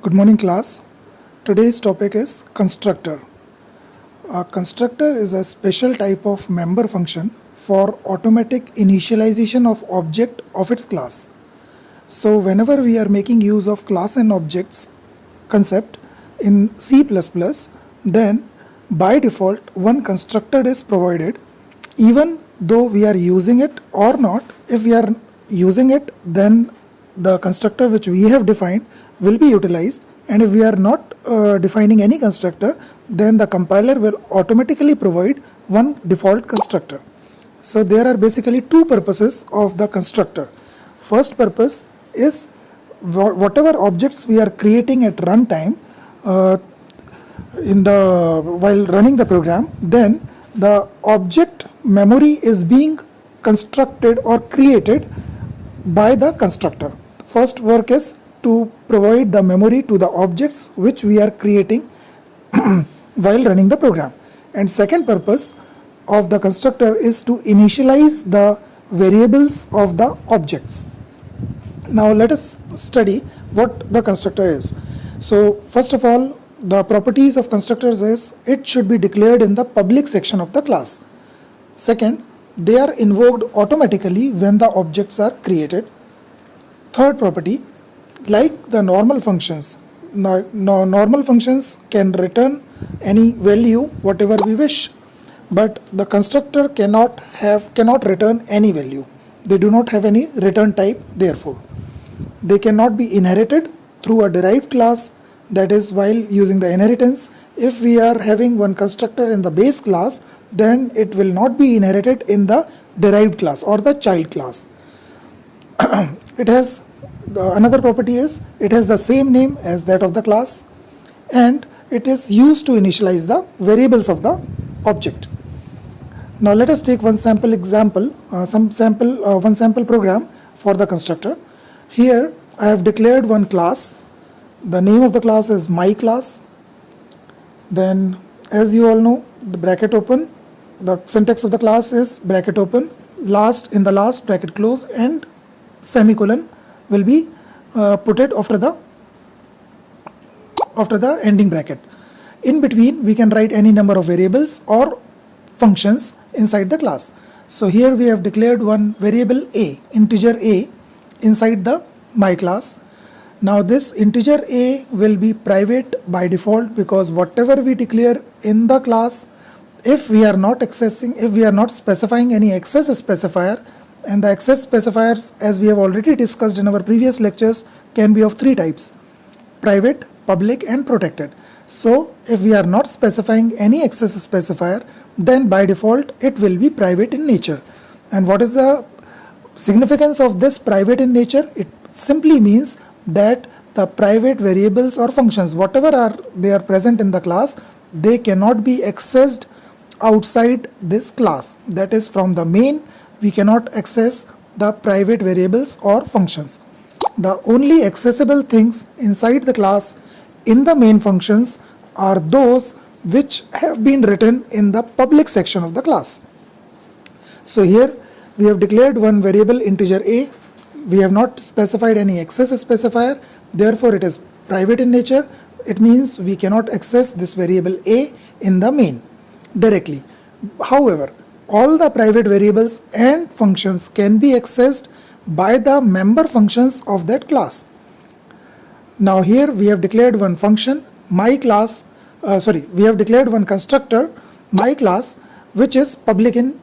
Good morning class. Today's topic is constructor. A constructor is a special type of member function for automatic initialization of object of its class. So whenever we are making use of class and objects concept in C++, then by default one constructor is provided even though we are using it or not. If we are using it, then the constructor which we have defined will be utilized, and if we are not defining any constructor, then the compiler will automatically provide one default constructor. So there are basically two purposes of the constructor. First purpose is whatever objects we are creating at runtime while running the program, then the object memory is being constructed or created by the constructor. First work is to provide the memory to the objects which we are creating while running the program. And second purpose of the constructor is to initialize the variables of the objects. Now let us study what the constructor is. So first of all, the properties of constructors is it should be declared in the public section of the class. Second, they are invoked automatically when the objects are created. Third property, like the normal functions, normal functions can return any value whatever we wish, but the constructor cannot return any value. They do not have any return type. Therefore they cannot be inherited through a derived class, that is while using the inheritance. If we are having one constructor in the base class, then it will not be inherited in the derived class or the child class. It has another property is it has the same name as that of the class, and it is used to initialize the variables of the object. Now let us take one sample example, one sample program for the constructor. Here I have declared one class. The name of the class is my class. Then, as you all know, the bracket open, the syntax of the class is bracket open, in the last bracket close, and semicolon will be put it after the ending bracket. In between we can write any number of variables or functions inside the class. So here we have declared one variable a, integer a, inside the my class. Now this integer a will be private by default, because whatever we declare in the class, if we are not specifying any access specifier, and the access specifiers, as we have already discussed in our previous lectures, can be of three types: private, public and protected. So if we are not specifying any access specifier, then by default it will be private in nature. And what is the significance of this private in nature? It simply means that the private variables or functions, whatever they are present in the class, they cannot be accessed outside this class. That is, from the main we cannot access the private variables or functions. The only accessible things inside the class in the main functions are those which have been written in the public section of the class. So here we have declared one variable integer a. We have not specified any access specifier, therefore it is private in nature. It means we cannot access this variable a in the main directly. However, all the private variables and functions can be accessed by the member functions of that class. Now here we have declared one function, my class, we have declared one constructor, my class, which is public in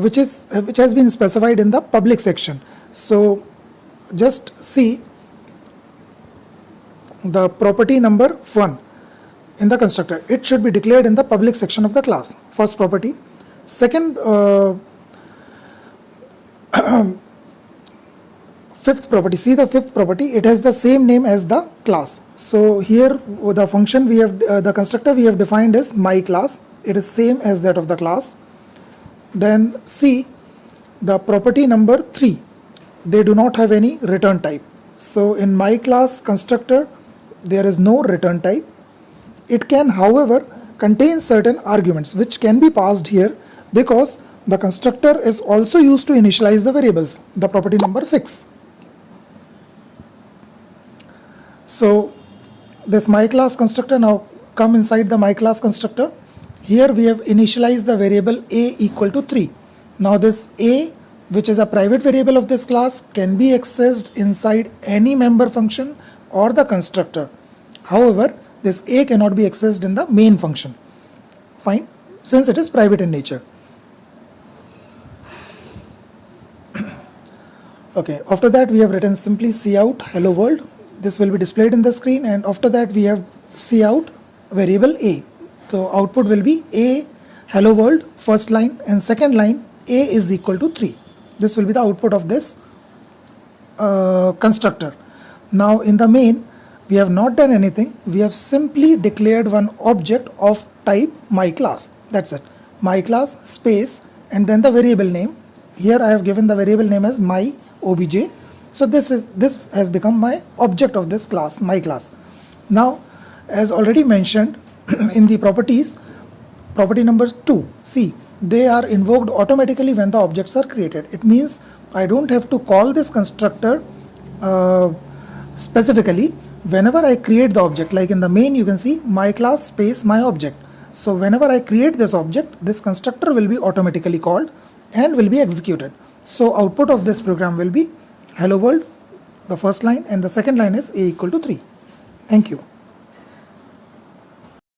which has been specified in the public section. So just see the property number 1 in the constructor. It should be declared in the public section of the class. First property. Second, fifth property. See the fifth property. It has the same name as the class. So here the function we have, the constructor we have defined is my class. It is same as that of the class. Then see the property number 3. They do not have any return type. So in my class constructor there is no return type. It can, however, contain certain arguments which can be passed here, because the constructor is also used to initialize the variables. The property number 6. So this my class constructor now come inside the my class constructor. Here we have initialized the variable a equal to 3. Now this a, which is a private variable of this class, can be accessed inside any member function or the constructor. However, this a cannot be accessed in the main function. Fine, since it is private in nature. Okay, after that we have written simply cout hello world. This will be displayed in the screen, and after that we have cout variable a. So output will be a hello world first line, and second line a is equal to 3. This will be the output of this constructor. Now in the main we have not done anything. We have simply declared one object of type my class. That's it. My class space and then the variable name. Here I have given the variable name as my obj. So this has become my object of this class, my class. Now, as already mentioned in the properties, property number 2, see, they are invoked automatically when the objects are created. It means I don't have to call this constructor specifically. Whenever I create the object, like in the main you can see my class space my object. So whenever I create this object, this constructor will be automatically called and will be executed. So output of this program will be hello world, the first line, and the second line is a equal to 3. Thank you.